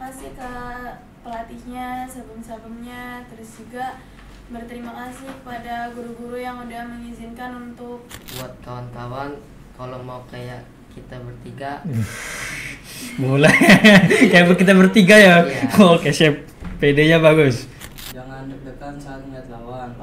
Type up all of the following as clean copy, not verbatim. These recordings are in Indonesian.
kasih ke pelatihnya sebelum-sebelumnya, terus juga berterima kasih kepada guru-guru yang udah mengizinkan untuk buat kawan-kawan kalau mau kayak kita bertiga. Mulai kayak kita bertiga ya. Iya. Oke, siap. PD-nya bagus. Jangan deg-degan saat melihat lawan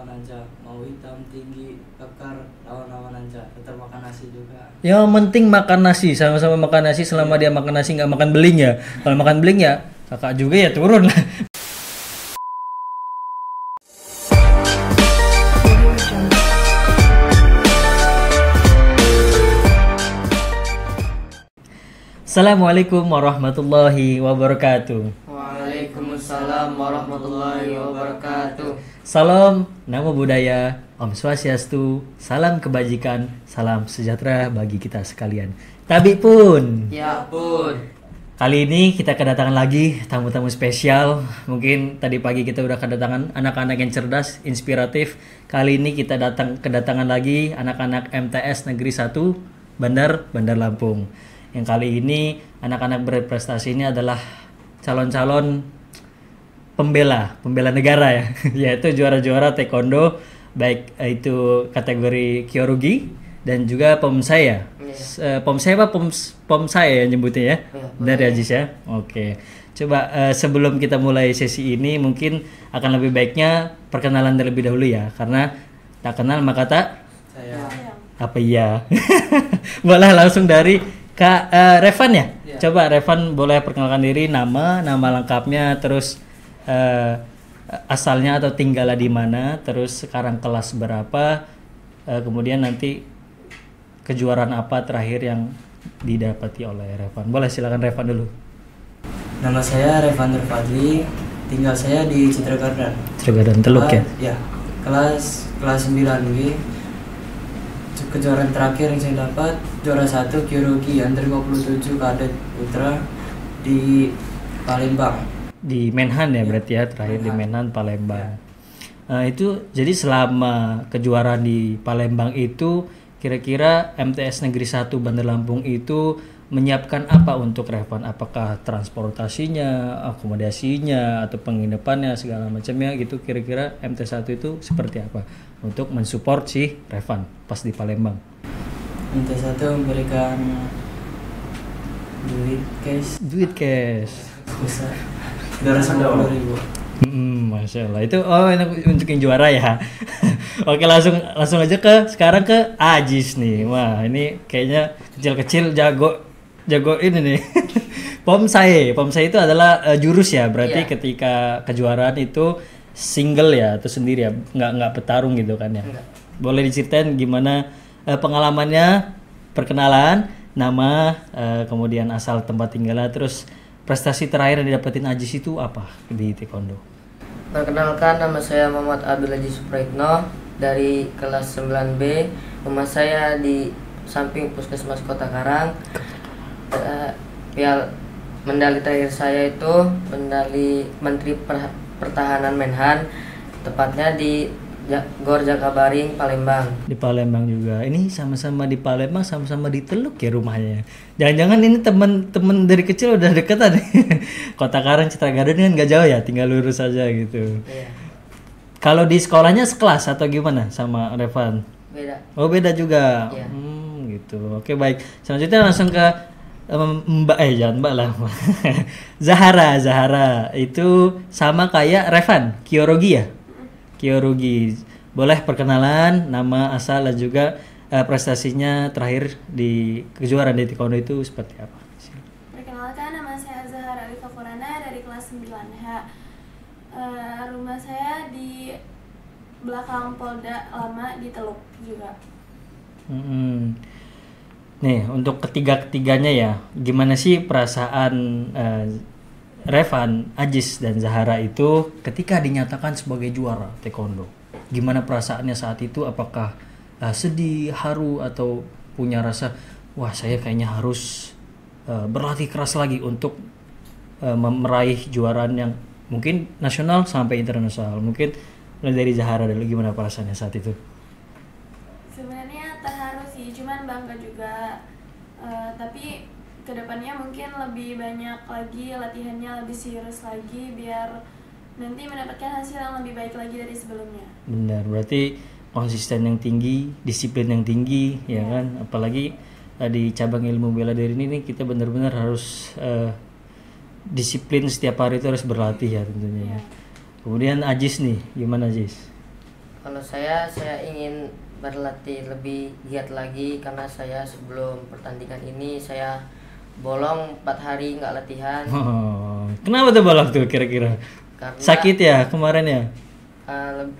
aja. Mau hitam, tinggi, kekar, lawan aja. Tetap makan nasi juga. Yang penting makan nasi, sama-sama makan nasi. Selama dia makan nasi nggak makan beling ya. Kalau makan beling ya kakak juga ya turun lah. Assalamualaikum warahmatullahi wabarakatuh. Waalaikumsalam warahmatullahi wabarakatuh. Salam namo buddhaya, Om Swastiastu, salam kebajikan, salam sejahtera bagi kita sekalian. Tapi pun, Ya pun. kali ini kita kedatangan lagi tamu-tamu spesial. Mungkin tadi pagi kita udah kedatangan anak-anak yang cerdas, inspiratif. Kali ini kita kedatangan lagi anak-anak MTS Negeri 1 Bandar Lampung. Yang kali ini anak-anak berprestasi ini adalah calon-calon pembela negara ya, yaitu juara-juara taekwondo, baik itu kategori kyorugi dan juga pomsai ya. Pomsai apa pomsai ya nyebutnya ya? Dari Ajis ya. Oke. Coba sebelum kita mulai sesi ini mungkin akan lebih baiknya perkenalan terlebih dahulu ya, karena tak kenal maka tak Saya apa iya. Boleh langsung dari Kak Revan ya? Coba Revan boleh perkenalkan diri, nama lengkapnya, terus asalnya atau tinggalnya di mana, terus sekarang kelas berapa, kemudian nanti kejuaraan apa terakhir yang didapati oleh Revan. Boleh silakan Revan dulu. Nama saya Revander Fadli, tinggal saya di Citragarden. Citragarden Teluk ya? Ya, kelas 9B. Kejuaraan terakhir yang saya dapat juara 1 Kyorugi Under 27 Kadet Putra di Palembang. Di Menhan ya berarti ya, terakhir di Menhan Palembang. Itu jadi selama kejuaraan di Palembang itu kira-kira MTS Negeri 1 Bandar Lampung itu menyiapkan apa untuk Revan? Apakah transportasinya, akomodasinya, atau penginapannya segala macamnya gitu, kira-kira MTS 1 itu seperti apa untuk mensupport si Revan pas di Palembang? MT1 memberikan duit cash besar 250.000. Masya Allah, itu untuk yang juara ya. Oke, langsung aja sekarang ke Ajis nih. Wah, ini kayaknya kecil-kecil jago ini nih. Pomsai itu adalah jurus ya, berarti ketika kejuaraan itu single ya atau sendiri ya, nggak bertarung gitu kan ya. Boleh diceritain gimana pengalamannya, perkenalan, nama, kemudian asal tempat tinggalnya, terus prestasi terakhir yang didapetin Ajis itu apa di taekwondo? Perkenalkan, nama saya Muhammad Abdul Aziz Supraitno dari kelas 9B. Rumah saya di samping Puskesmas Kota Karang. Medali terakhir saya itu medali Menteri Pertahanan Menhan, tepatnya di Gor Jakabaring, Palembang. Di Palembang juga. Ini sama-sama di Palembang, sama-sama di Teluk ya rumahnya. Jangan-jangan ini teman-teman dari kecil udah deketan nih. Kota Karang, Citragarden kan gak jauh ya, tinggal lurus aja gitu. Iya. Kalau di sekolahnya sekelas atau gimana sama Revan? Beda. Oh, beda juga. Iya. Gitu. Oke, baik. Selanjutnya langsung ke jangan Mbak lah. Zahara itu sama kayak Revan, Kyorugi ya? Kyorugi. Boleh perkenalan, nama, asal, dan juga prestasinya terakhir di kejuaraan di taekwondo itu seperti apa? perkenalkan, nama saya Zahara Alifah Qurana dari kelas 9H. Rumah saya di belakang Polda Lama di Teluk juga. Nih, untuk ketiga-ketiganya ya, gimana sih perasaan Revan, Ajis, dan Zahara itu ketika dinyatakan sebagai juara taekwondo? Gimana perasaannya saat itu? Apakah sedih, haru, atau punya rasa, wah saya kayaknya harus berlatih keras lagi untuk meraih juaraan yang mungkin nasional sampai internasional? Mungkin mulai dari Zahara dulu, gimana perasaannya saat itu? Sebenarnya terharu sih, cuman bangga juga. Tapi kedepannya mungkin lebih banyak lagi latihannya, lebih serius lagi biar nanti mendapatkan hasil yang lebih baik lagi dari sebelumnya. Benar, berarti konsisten yang tinggi, disiplin yang tinggi, ya kan? Apalagi di cabang ilmu bela diri ini nih, kita benar-benar harus disiplin, setiap hari itu harus berlatih ya tentunya. Kemudian Ajis nih, gimana Ajis? Kalau saya ingin berlatih lebih giat lagi karena saya sebelum pertandingan ini saya bolong 4 hari nggak latihan. Oh, kenapa tuh bolong tuh kira-kira? Karena Sakit ya kemarin ya?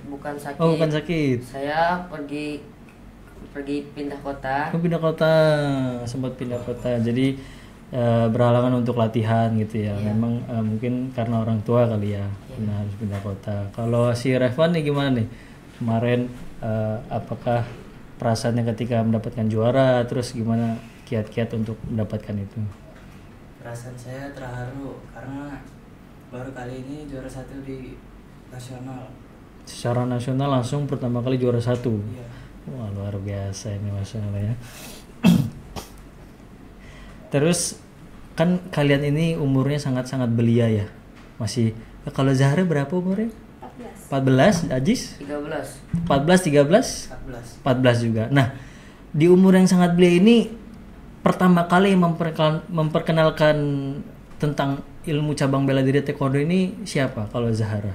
bukan sakit. Oh, bukan sakit. Saya pergi pindah kota. Pindah kota, sempat pindah kota. Jadi berhalangan untuk latihan gitu ya. Memang mungkin karena orang tua kali ya, harus pindah kota. Kalau si Revan nih gimana nih? Kemarin apakah perasaannya ketika mendapatkan juara, terus gimana kiat-kiat untuk mendapatkan itu? Perasaan saya terharu karena baru kali ini juara 1 di nasional. Secara nasional langsung pertama kali juara 1. Iya. Wah, luar biasa ini masalah ya. Terus kan kalian ini umurnya sangat-sangat belia ya. Masih, kalau Zahra berapa umurnya? 14, Ajis? 13. 14, 13? 14. 14 juga. Nah, di umur yang sangat belia ini pertama kali memperkenalkan tentang ilmu cabang bela diri taekwondo ini siapa kalau Zahra?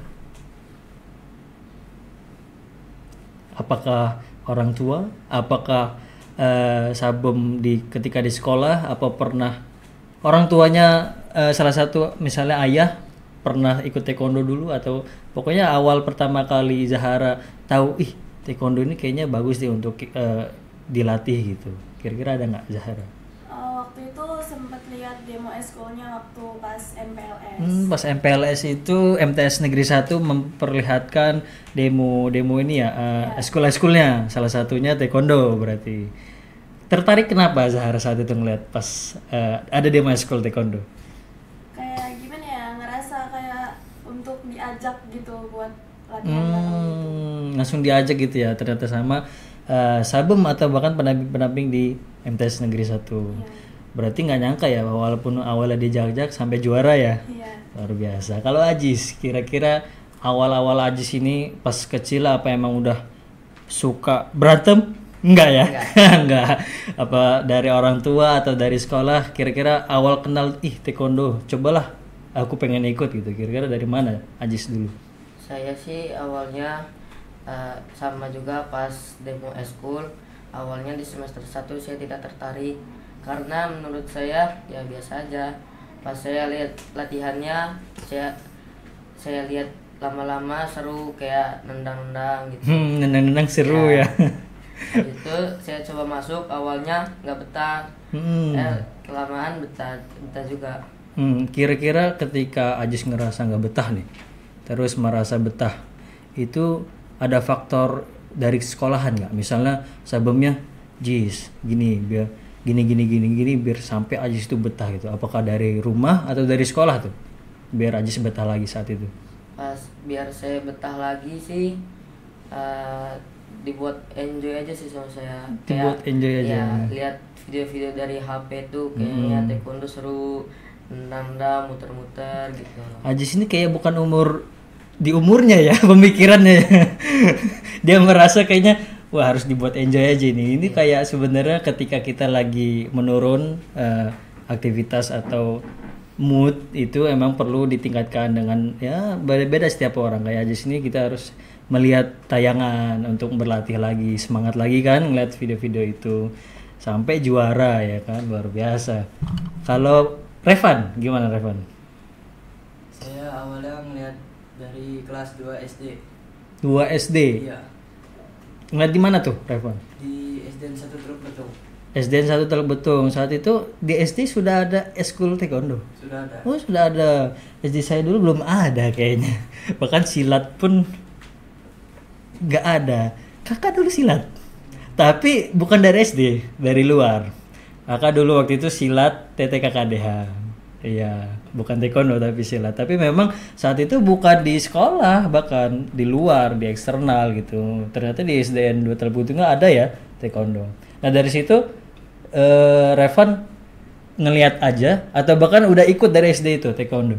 Apakah orang tua? Apakah Sabum ketika di sekolah? Apa pernah orang tuanya salah satu misalnya ayah pernah ikut taekwondo dulu, atau pokoknya awal pertama kali Zahra tahu taekwondo ini kayaknya bagus deh untuk dilatih gitu. Kira-kira ada nggak Zahra? Waktu itu sempat lihat demo eskulnya waktu pas MPLS. Pas MPLS itu MTS Negeri 1 memperlihatkan demo ini ya, eskul-eskulnya, salah satunya taekwondo berarti. Tertarik kenapa Zahra saat itu ngeliat pas ada demo eskul taekwondo? Kayak gimana ya, ngerasa kayak untuk diajak gitu buat latihan. Langsung diajak gitu ya, ternyata sama Sabum atau bahkan pendamping di MTS Negeri 1. Berarti nggak nyangka ya, walaupun awalnya dijajak sampai juara ya. Luar biasa. Kalau Ajis, kira-kira awal-awal Ajis ini pas kecil apa emang udah suka berantem? Enggak ya? Enggak. Apa dari orang tua atau dari sekolah? Kira-kira awal kenal taekwondo, cobalah aku pengen ikut gitu. Kira-kira dari mana Ajis dulu? Saya sih awalnya sama juga pas demo eskul. Awalnya di semester 1 saya tidak tertarik karena menurut saya ya biasa aja. Pas saya lihat latihannya, saya lihat lama-lama seru, kayak nendang-nendang gitu. Nendang-nendang seru ya. Itu saya coba masuk, awalnya nggak betah. Kelamaan betah juga. Kira-kira ketika Ajis ngerasa nggak betah nih, terus merasa betah, itu ada faktor dari sekolahan nggak? Misalnya sebelumnya Jis gini biar gini biar sampai Ajis itu betah gitu. Apakah dari rumah atau dari sekolah tuh biar Ajis betah lagi saat itu? Pas biar saya betah lagi sih dibuat enjoy aja sih sama saya. Dibuat enjoy aja. Ya, lihat video-video dari HP tuh kayaknya taekwondo seru, nendang, muter-muter gitu. Ajis ini kayak bukan di umurnya ya, pemikirannya ya. Dia merasa kayaknya wah harus dibuat enjoy aja ini. Ini kayak sebenarnya ketika kita lagi menurun aktivitas atau mood itu emang perlu ditingkatkan dengan ya beda-beda setiap orang. Kayak aja sini kita harus melihat tayangan untuk berlatih lagi, semangat lagi kan ngeliat video-video itu sampai juara ya kan, luar biasa. Kalau Revan gimana Revan? Saya awalnya ngeliat dari kelas 2 SD. 2 SD? Iya. Ngeliat di mana tuh Revan? Di SDN 1 Teluk Betung. SDN 1 Teluk Betung. Saat itu di SD sudah ada eskul taekwondo? Sudah ada. Oh sudah ada. SD saya dulu belum ada kayaknya. Bahkan silat pun nggak ada. Kakak dulu silat, tapi bukan dari SD, dari luar. Kakak dulu waktu itu silat TTKKDH. Iya, bukan taekwondo tapi silat. Tapi memang saat itu bukan di sekolah, bahkan di luar, di eksternal gitu. Ternyata di SDN 2 Teluk Betung nggak ada ya taekwondo. Nah dari situ Revan ngelihat aja atau bahkan udah ikut dari SD itu taekwondo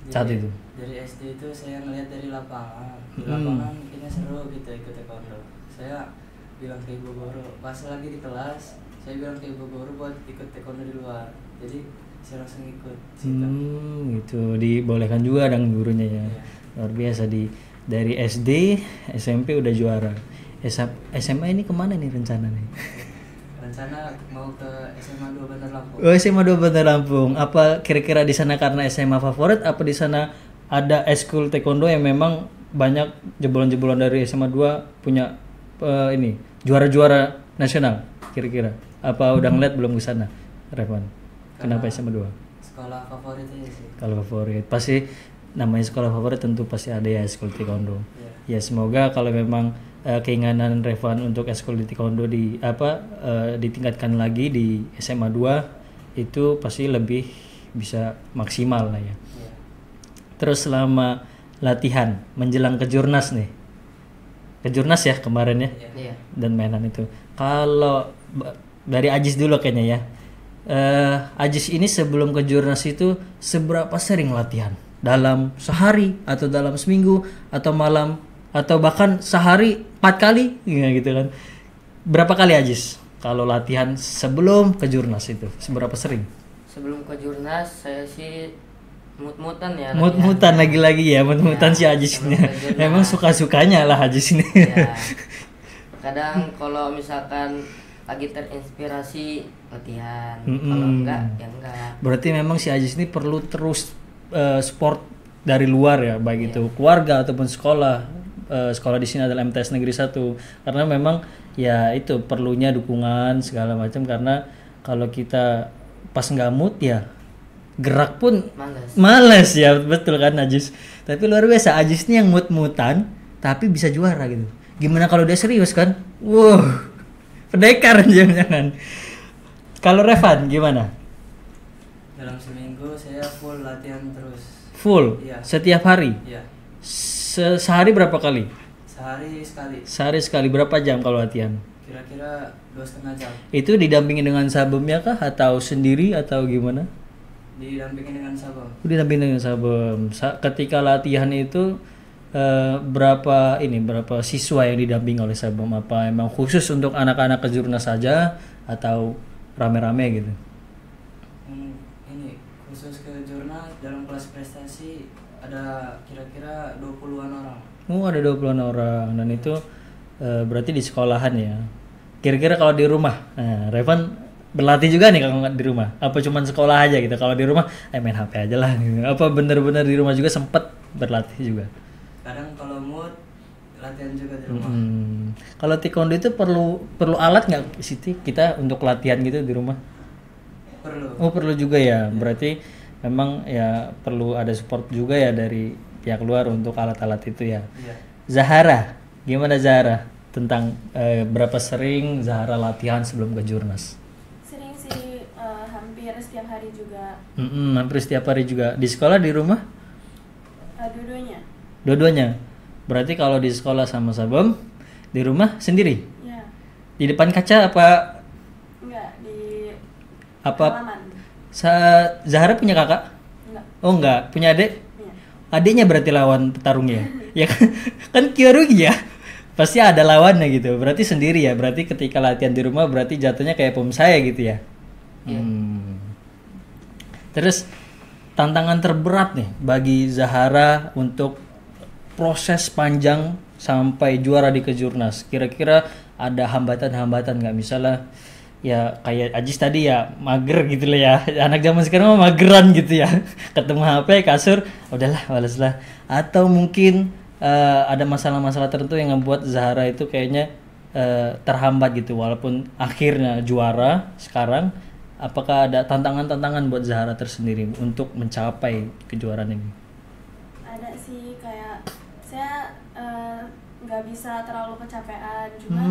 saat itu? Dari SD itu saya ngelihat dari lapangan. Di lapangan kayaknya seru gitu ikut taekwondo. Saya bilang ke ibu guru pas lagi di kelas, saya bilang ke ibu guru buat ikut taekwondo di luar. Jadi saya langsung ikut. Gitu dibolehkan juga dengan gurunya ya. Iya. Luar biasa dari SD SMP udah juara. SMA ini kemana nih rencana nih? Rencana mau ke SMA 2 Bandar Lampung. Oh, SMA 2 Bandar Lampung. Apa kira-kira di sana karena SMA favorit? Apa di sana ada eskul taekwondo yang memang banyak jebolan-jebolan dari SMA 2 punya ini juara-juara nasional kira-kira? Apa udah ngeliat belum ke sana, Revan? Kenapa SMA 2? Sekolah favorit aja sih. Kalau favorit pasti namanya sekolah favorit tentu pasti ada ya eskul taekwondo. Iya. Ya semoga kalau memang keinginan Revan untuk eskul di taekwondo ditingkatkan lagi di SMA 2 itu pasti lebih bisa maksimal lah ya. Iya. Terus selama latihan menjelang kejurnas nih. Kejurnas ya kemarin ya. Iya. Dan mainan itu. Kalau dari Ajis dulu kayaknya ya. Ajis ini sebelum kejurnas itu seberapa sering latihan? Dalam sehari atau dalam seminggu atau malam atau bahkan sehari 4 kali ya gitu kan. Berapa kali Ajis kalau latihan sebelum kejurnas itu? Seberapa sering? Sebelum ke Jurnas saya sih mut-mutan ya. Mut-mutan lagi-lagi ya, mut-mutan Ya, si Ajisnya. sebelum kejurnas. Emang suka-sukanya lah Ajis ini. Ya. Kadang kalau misalkan lagi terinspirasi latihan, kalau enggak ya enggak. Berarti memang si Ajis ini perlu terus sport dari luar ya, baik itu keluarga ataupun sekolah. Sekolah di sini adalah MTS Negeri 1 karena memang ya itu perlunya dukungan segala macam karena kalau kita pas nggak mood ya gerak pun males ya, betul kan Ajis. Tapi luar biasa Ajis ini yang mood-mutan tapi bisa juara gitu. Gimana kalau dia serius kan? Wow, pendekar jangan-jangan. Kalau Revan gimana? Dalam seminggu saya full latihan terus. Full? Iya. Setiap hari? Iya. Sehari berapa kali? Sehari sekali. Sehari sekali. Berapa jam kalau latihan? Kira-kira 2,5 jam. Itu didampingi dengan sabemnya kah? Atau sendiri atau gimana? Didampingi dengan sabam. Didampingi dengan sabem. Ketika latihan itu berapa siswa yang didampingi oleh sabem? Apa emang khusus untuk anak-anak kejurnas saja atau rame-rame gitu? Ini khusus ke jurnal dalam kelas prestasi ada kira-kira 20-an orang. Oh, ada 20-an orang dan itu berarti di sekolahan ya. Kira-kira kalau di rumah, nah Revan berlatih juga nih kalau nggak di rumah? Apa cuman sekolah aja gitu? Kalau di rumah, main HP aja lah. Gitu. Apa bener-bener di rumah juga sempet berlatih juga? Kadang kalau mood latihan juga di rumah. Kalau taekwondo itu perlu alat nggak Siti kita untuk latihan gitu di rumah? Perlu. Oh perlu juga ya. Berarti memang ya perlu ada support juga ya dari pihak luar untuk alat-alat itu ya. Iya. Zahara, gimana Zahara tentang berapa sering Zahara latihan sebelum ke Jurnas? Sering sih, hampir setiap hari juga. Hampir setiap hari juga. Di sekolah, di rumah? Dua-duanya. Dua-duanya. Berarti kalau di sekolah sama Sabam, di rumah sendiri? Ya. Di depan kaca apa? Enggak, di Apa? halaman. Zahara punya kakak? Enggak. Oh enggak, punya adik? Punya. Adiknya berarti lawan petarungnya. Ya kan, kan Kyorugi ya. Pasti ada lawannya gitu. Berarti sendiri ya. Berarti ketika latihan di rumah berarti jatuhnya kayak pom saya gitu ya. Terus tantangan terberat nih bagi Zahara untuk proses panjang sampai juara di kejurnas. Kira-kira ada hambatan-hambatan nggak? Misalnya ya kayak Ajis tadi ya mager gitu lah ya. Anak zaman sekarang mah mageran gitu ya. Ketemu HP kasur, udahlah males lah. Atau mungkin ada masalah-masalah tertentu yang membuat Zahara itu kayaknya terhambat gitu walaupun akhirnya juara sekarang. Apakah ada tantangan-tantangan buat Zahara tersendiri untuk mencapai kejuaraan ini? Ada sih, kayak saya nggak bisa terlalu kecapean, cuman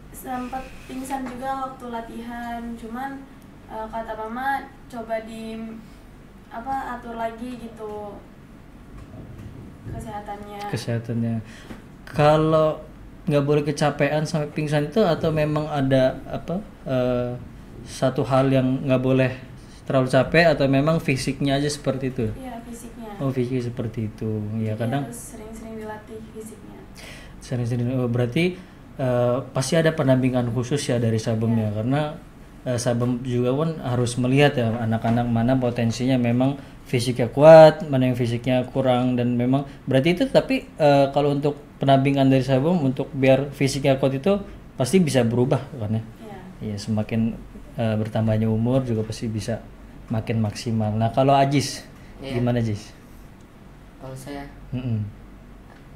sempat pingsan juga waktu latihan, cuman kata mama coba atur lagi gitu kesehatannya. Kalau nggak boleh kecapean sampai pingsan itu atau memang ada satu hal yang nggak boleh terlalu capek atau memang fisiknya aja seperti itu? Iya, fisiknya. Oh, fisiknya seperti itu. Ya Jadi kadang harus sering-sering dilatih fisiknya. sering-sering. Oh, berarti pasti ada pendampingan khusus ya dari Sabemnya karena Sabem juga kan harus melihat ya anak-anak mana potensinya memang fisiknya kuat, mana yang fisiknya kurang dan memang berarti itu tapi kalau untuk pendampingan dari Sabem untuk biar fisiknya kuat itu pasti bisa berubah kan ya. Iya. Iya, semakin bertambahnya umur juga pasti bisa makin maksimal. Nah, kalau Ajis Iya. gimana, Jis? Kalau saya Mm-mm.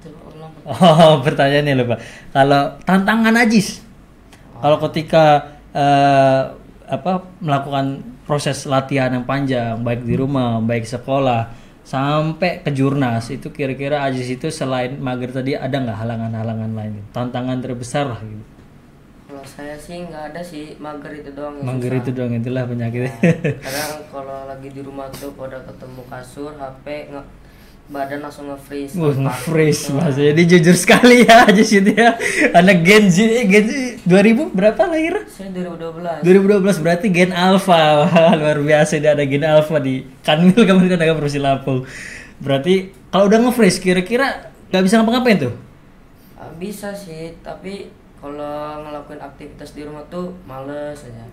coba ulang. Oh, pertanyaannya lupa. Kalau tantangan Ajis, kalau ketika melakukan proses latihan yang panjang, baik di rumah, baik sekolah, sampai ke jurnas, itu kira-kira Ajis itu selain mager tadi ada nggak halangan-halangan lain? Tantangan terbesar lah gitu. Kalau saya sih nggak ada sih, mager itu doang yang Mager susah. itu doang, itulah penyakitnya. Kadang kalau lagi di rumah tuh pada ketemu kasur, HP, badan langsung nge-freeze. Wah, Tanpa- nge-freeze mas. Jadi jujur sekali ya Ajis itu ya. Anak Gen Z 2000 berapa lahir? Saya 2012. 2012 berarti Gen Alpha. Wah, luar biasa dia ada Gen Alpha di Kanwil kamu kan agak Persi Lampung. Berarti kalau udah nge-freeze kira-kira nggak bisa ngapa-ngapain tuh? Bisa sih, tapi kalau ngelakuin aktivitas di rumah tuh males aja.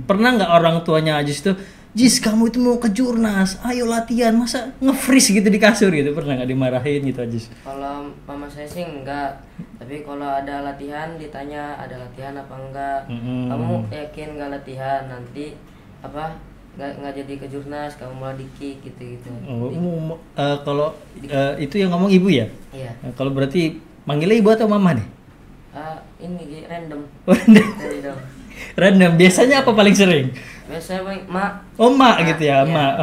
Pernah nggak orang tuanya Ajis tuh, Jis kamu itu mau ke jurnas, ayo latihan, masa nge-freeze gitu di kasur gitu? Pernah nggak dimarahin gitu Ajis? Kalau mama saya sih enggak, tapi kalau ada latihan ditanya ada latihan apa enggak. Kamu yakin nggak latihan nanti apa nggak jadi ke jurnas, kamu malah di-kick gitu. Kalau itu yang ngomong ibu ya? Iya. Kalau berarti manggilnya ibu atau mama nih? Ini random. Random. Random. Random. Biasanya apa paling sering? Biasanya paling mak. Oh mak Mak, gitu ya, iya. mak.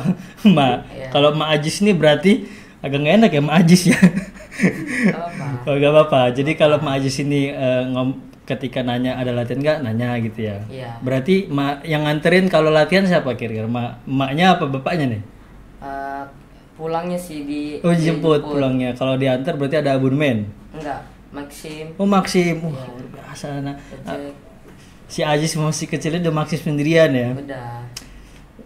Mak. Iya. Kalau mak Ajis ini berarti agak nggak enak ya mak Ajis ya. Gak apa. Oh gak apa-apa. Jadi kalau mak Ajis ini ketika nanya ada latihan nggak, nanya gitu ya. Iya. Berarti mak yang nganterin kalau latihan siapa kira-kira? Maknya apa bapaknya nih? Pulangnya sih Oh jemput pulangnya. Kalau diantar berarti ada abonemen. Enggak, Maxim. Oh Maxim. Wah luar biasa. Nah, Ojek. si Ajis masih kecilnya udah Maxim sendirian ya. Udah.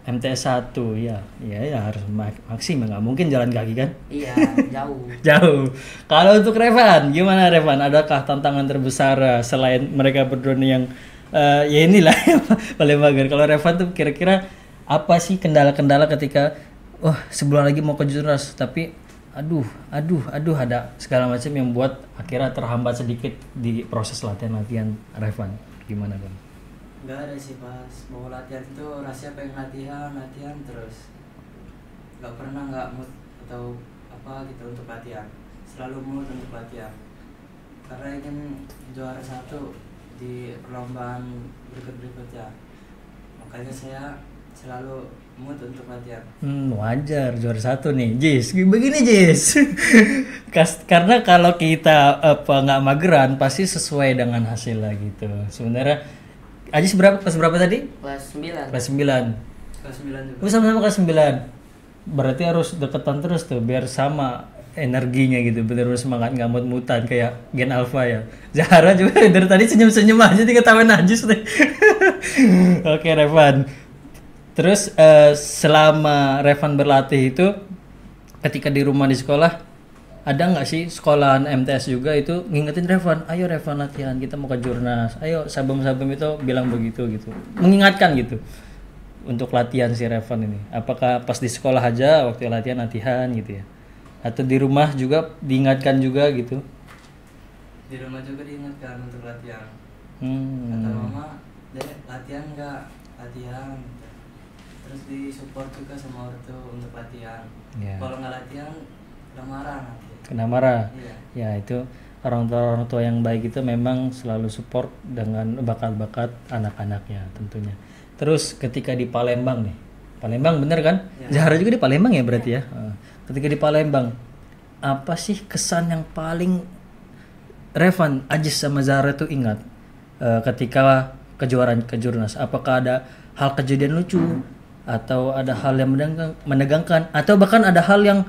MTS 1 ya. Ya harus Maxim, nggak mungkin jalan kaki kan? Iya, jauh. Jauh. Kalau untuk Revan, gimana Revan? Adakah tantangan terbesar selain mereka berdua nih yang ya inilah yang paling mager. Kalau Revan tuh kira-kira apa sih kendala-kendala ketika sebulan lagi mau ke jurnas tapi aduh ada segala macam yang buat akhirnya terhambat sedikit di proses latihan Revan. Gimana Bang? Nggak ada sih, pas mau latihan itu rasanya pengen latihan terus nggak pernah nggak mood atau apa gitu untuk latihan, selalu mood untuk latihan karena ingin juara satu di perlombaan berikutnya, makanya saya selalu mood untuk latihan. Wajar juara satu nih Jis, begini Jis. Karena kalau kita nggak mageran pasti sesuai dengan hasilnya gitu. Sebenarnya Ajis kelas berapa tadi? Kelas 9. Kelas 9. Kelas 9 juga. Oh sama-sama kelas 9. Berarti harus deketan terus tuh biar sama energinya gitu, bener-bener semangat nggak mut-mutan kayak Gen Alpha ya. Zahara juga dari tadi senyum-senyum aja diketawain Ajis deh. Oke Revan. Terus selama Revan berlatih itu ketika di rumah di sekolah ada nggak sih sekolahan MTS juga itu ngingetin Revan, ayo Revan latihan, kita mau ke jurnas, ayo sabem-sabem itu bilang begitu gitu, mengingatkan gitu untuk latihan si Revan ini. Apakah pas di sekolah aja waktu latihan gitu ya, atau di rumah juga diingatkan juga gitu? Di rumah juga diingatkan untuk latihan. Hmm. Kata mama, Dek, latihan nggak? Latihan. Terus disupport juga sama ortu untuk latihan. Ya. Kalau nggak latihan, udah marah nanti. Kena marah. Iya. Ya itu orang tua yang baik itu memang selalu support dengan bakat-bakat anak-anaknya tentunya. Terus ketika di Palembang nih, Palembang bener kan? Ya. Zahra juga di Palembang ya berarti ya. Ketika di Palembang, apa sih kesan yang paling Revan, Ajis sama Zahra tuh ingat ketika kejuaraan ke jurnas? Apakah ada hal kejadian lucu atau ada hal yang menegangkan atau bahkan ada hal yang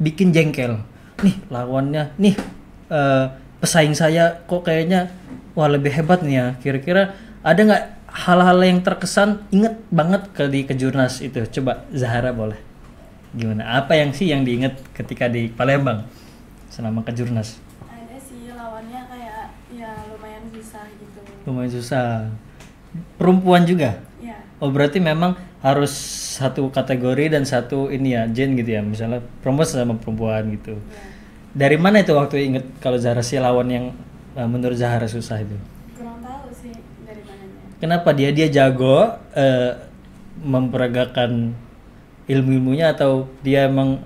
bikin jengkel? Nih lawannya, nih pesaing saya kok kayaknya wah lebih hebat nih ya. Kira-kira ada nggak hal-hal yang terkesan inget banget di kejurnas itu? Coba Zahara boleh. Gimana? Apa yang diinget ketika di Palembang selama kejurnas? Ada sih lawannya kayak ya lumayan susah gitu. Lumayan susah. Perempuan juga? Ya. Oh berarti memang harus satu kategori dan satu ini ya, gen gitu ya. Misalnya perempuan sama perempuan gitu. Ya. Dari mana itu waktu inget kalau Zahara sih lawan yang menurut Zahara susah itu? Kurang tahu sih dari mananya. Kenapa dia jago memperagakan ilmu-ilmunya atau dia emang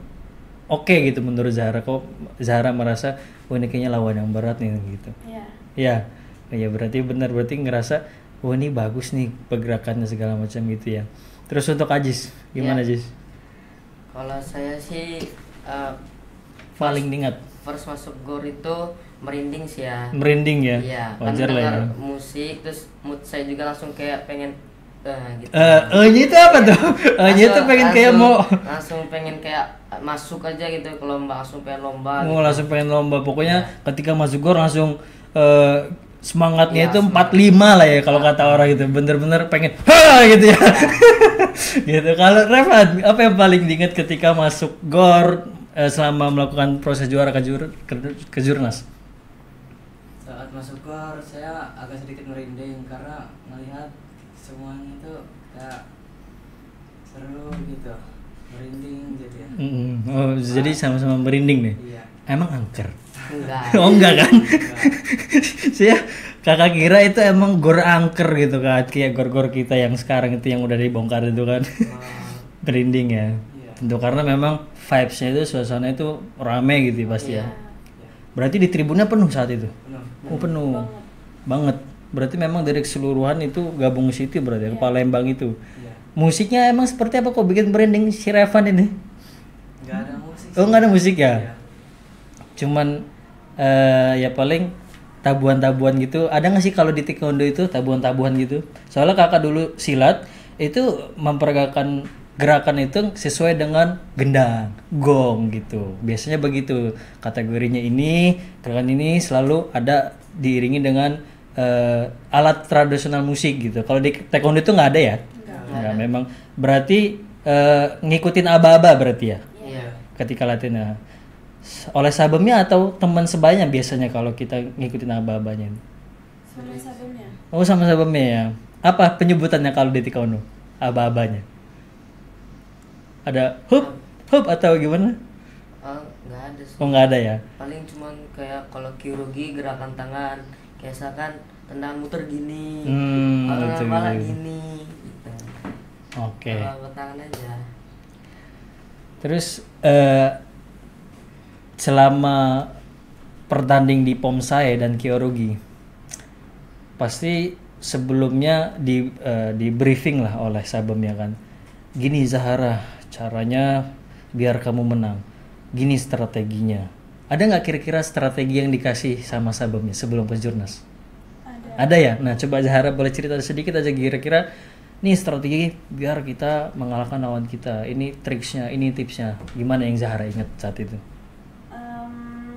oke gitu menurut Zahara? Kok Zahara merasa ini kayaknya lawan yang berat nih gitu? Iya. Ya berarti benar, berarti ngerasa ini bagus nih pergerakannya segala macam gitu ya. Terus untuk Ajis gimana Ajis? Kalau saya sih Paling ingat first masuk gor itu merinding sih ya. merinding ya? Iya, kan Wajar lah ya. dengar musik terus mood saya juga langsung kayak pengen gitu. Itu apa tuh? Itu pengen kayak mau langsung pengen kayak masuk aja gitu ke lomba, langsung pengen lomba. mau gitu. langsung pengen lomba. Pokoknya ketika masuk gor langsung semangatnya Iya, itu semangat. 45 lah ya kalau kata orang gitu. Bener-bener pengen gitu ya. Gitu. Kalau Revan, apa yang paling diingat ketika masuk gor selama melakukan proses juara kejurnas? Saat masuk gor saya agak sedikit merinding karena melihat semuanya itu kayak seru gitu, merinding gitu ya. Oh, jadi sama-sama merinding nih. Iya. Emang angker? Enggak. Oh enggak kan? Saya kakak kira itu emang gor angker gitu kan, kayak gor-gor kita yang sekarang itu yang udah dibongkar itu kan. Merinding ya. Iya. Tentu karena memang vibes-nya itu, suasana itu rame gitu pasti ya. Iya. Berarti di tribunnya penuh saat itu? Penuh. Oh penuh. Banget. Berarti memang dari keseluruhan itu gabung ke situ berarti ya, ke Palembang itu. Iya. Musiknya emang seperti apa kok bikin merinding si Revan ini? Nggak ada musik. Oh nggak ada musik ya? Iya. Cuman ya paling tabuhan-tabuhan gitu. Ada nggak sih kalau di taekwondo itu tabuhan-tabuhan gitu? Soalnya kakak dulu silat itu memperagakan gerakan itu sesuai dengan gendang, gong gitu. Biasanya begitu. Kategorinya ini, gerakan ini selalu ada diiringi dengan alat tradisional musik gitu. Kalau di taekwondo itu nggak ada ya? Nggak. Memang berarti ngikutin aba-aba berarti ya? Iya. Ketika latihan oleh sabemnya atau teman sebayanya biasanya kalau kita ngikutin aba-abanya? Sama sabunnya. Oh sama sabemnya ya. Apa penyebutannya kalau di taekwondo? Aba-abanya? Ada hup atau gimana? Nggak ada sih. Oh nggak ada ya. Paling cuman kayak kalau kirurgi gerakan tangan, kayak misalkan tendangan muter gini, kalau betul, malah betul. gini. Gitu. Oke. Kalau tangan aja. Terus selama pertanding di Pomsae dan Kyorugi, pasti sebelumnya di briefing lah oleh sabemnya kan. Gini Zahara, caranya biar kamu menang. Gini strateginya. Ada nggak kira-kira strategi yang dikasih sama sabemnya sebelum kejurnas? Ada ya? Nah coba Zahara boleh cerita sedikit aja kira-kira nih strategi biar kita mengalahkan lawan kita. Ini triksnya, ini tipsnya. Gimana yang Zahara ingat saat itu?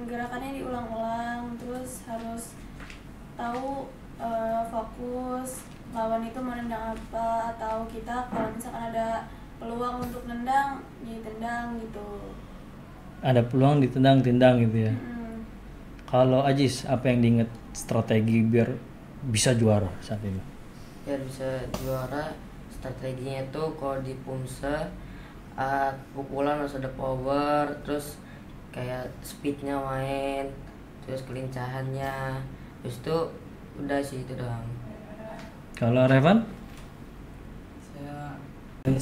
Gerakannya diulang-ulang, terus harus tahu fokus lawan itu mau nendang apa, atau kita kalau misalkan ada peluang untuk nendang, ditendang gitu. Ada peluang ditendang-tendang gitu ya. Kalau Ajis apa yang diingat strategi biar bisa juara saat itu? Biar bisa juara, strateginya itu kalau di Pumse pukulan harus ada power, terus kayak speednya main, terus kelincahannya, terus itu udah sih itu doang. Kalau Revan? Saya ini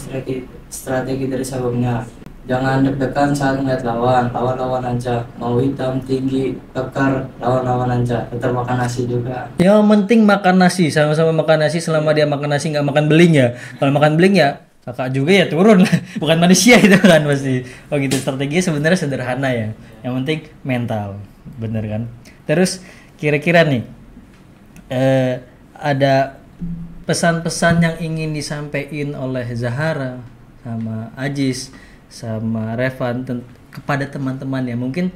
strategi dari sabuknya. Jangan deg-degan saat melihat lawan aja. Mau hitam, tinggi, kekar, lawan aja. Tetap makan nasi juga. Yang penting makan nasi, sama-sama makan nasi. Selama dia makan nasi nggak makan beling ya. Kalau makan beling ya kakak juga ya turun lah. Bukan manusia itu kan pasti. Oh gitu, strateginya sebenarnya sederhana ya. Yang penting mental, bener kan? Terus kira-kira nih ada pesan-pesan yang ingin disampaikan oleh Zahara sama Ajis sama Revan kepada teman-teman ya, mungkin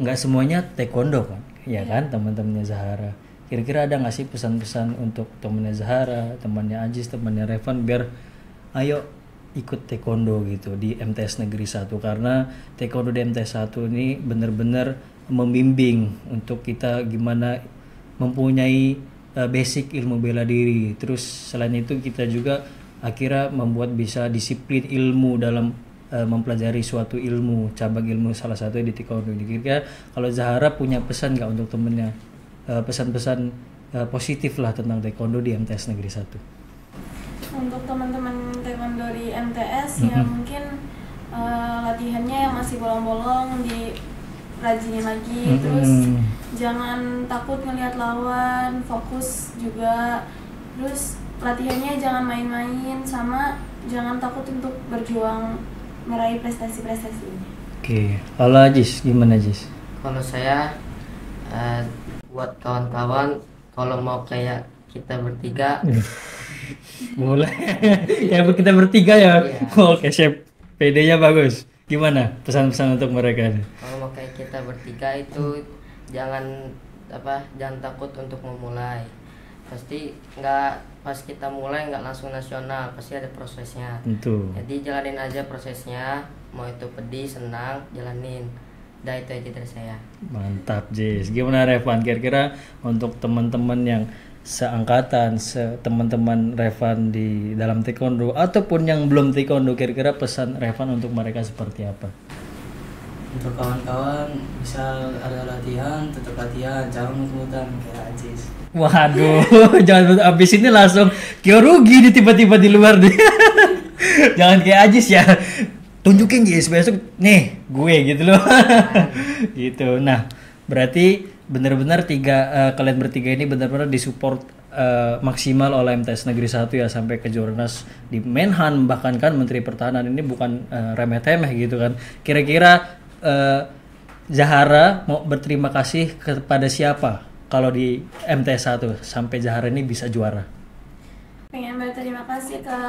nggak semuanya taekwondo kan, ya kan teman-temannya Zahara. Kira-kira ada nggak sih pesan-pesan untuk temannya Zahara, temannya Ajis, temannya Revan biar ayo ikut taekwondo gitu di MTS Negeri 1, karena taekwondo di MTS 1 ini benar-benar membimbing untuk kita gimana mempunyai basic ilmu bela diri. Terus selain itu kita juga akhirnya membuat bisa disiplin ilmu dalam mempelajari suatu ilmu, cabang ilmu salah satu di taekwondo. Kira-kira kalau Zahara punya pesan nggak untuk temennya, pesan-pesan positif lah tentang taekwondo di MTS Negeri 1? Untuk teman-teman taekwondo di MTS ya mungkin latihannya yang masih bolong-bolong dirajinin lagi, terus jangan takut ngelihat lawan, fokus juga, terus latihannya jangan main-main, sama jangan takut untuk berjuang meraih prestasi-prestasi ini. Oke, kalau Ajis gimana Ajis? Kalau saya buat kawan-kawan, kalau mau kayak kita bertiga Mulai ya kita bertiga ya. Iya. Oke, siap. PD-nya bagus. Gimana pesan-pesan untuk mereka? kalau mau kayak kita bertiga itu jangan takut untuk memulai. Pasti nggak, pas kita mulai nggak langsung nasional, pasti ada prosesnya. Tentu. Jadi jalanin aja prosesnya, mau itu pedih senang jalanin. Dah, itu aja dari saya. Mantap, Jis. Gimana Revan? Kira-kira untuk teman-teman yang seangkatan, teman-teman Revan di dalam taekwondo ataupun yang belum taekwondo, kira-kira pesan Revan untuk mereka seperti apa? Untuk kawan-kawan, misal ada latihan, tetap latihan, jangan mut-mutan kayak Ajis. Waduh, jangan abis ini langsung kayak rugi nih tiba-tiba di luar nih. Jangan kayak Ajis ya. Tunjukin Jis besok nih gue gitu loh. Gitu. Nah, berarti benar-benar kalian bertiga ini benar-benar disupport maksimal oleh MTS Negeri 1 ya, sampai ke Jurnas di Menhan, bahkan kan Menteri Pertahanan ini bukan remeh-temeh gitu kan. Kira-kira Zahara mau berterima kasih kepada siapa kalau di MTS 1 sampai Zahara ini bisa juara? Pengen berterima kasih ke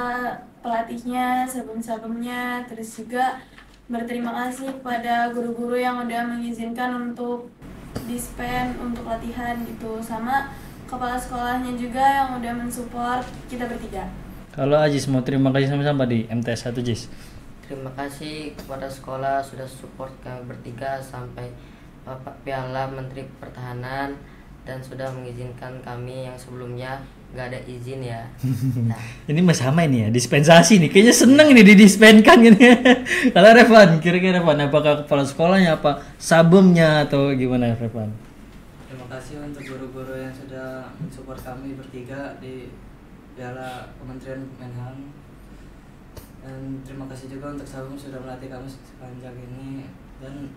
pelatihnya sebelum-sebelumnya, terus juga berterima kasih kepada guru-guru yang udah mengizinkan untuk dispen untuk latihan gitu, sama kepala sekolahnya juga yang udah mensupport kita bertiga. Kalau Ajis mau terima kasih sama-sama di MTS 1 Jis. Terima kasih kepada sekolah sudah support kami bertiga sampai Piala Menteri Pertahanan, dan sudah mengizinkan kami yang sebelumnya nggak ada izin ya. Nah, Ini mas sama ini ya, dispensasi nih. Kayaknya seneng nih didispenkan gini. Kalau Revan, kira-kira Revan, apakah kepala sekolahnya, apa sabumnya, atau gimana Revan? Terima kasih untuk guru-guru yang sudah mensupport kami bertiga di Piala Kementerian Menhan. Dan terima kasih juga untuk Sabung sudah melatih kami sepanjang ini. Dan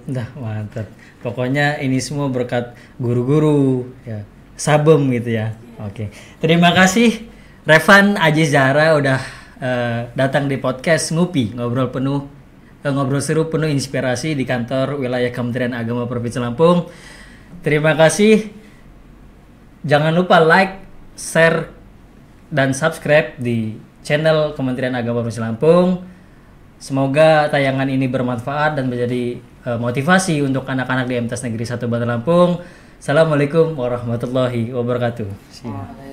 Dah mantap. Pokoknya ini semua berkat guru-guru ya. Sabem gitu ya. Oke. Terima kasih Revan, Ajis, Zahara udah datang di podcast Ngupi, ngobrol seru penuh inspirasi di kantor wilayah Kementerian Agama Provinsi Lampung. Terima kasih. Jangan lupa like, share, dan subscribe di channel Kementerian Agama Provinsi Lampung. Semoga tayangan ini bermanfaat dan menjadi motivasi untuk anak-anak di MTS Negeri 1 Bandar Lampung. Assalamualaikum warahmatullahi wabarakatuh. See you.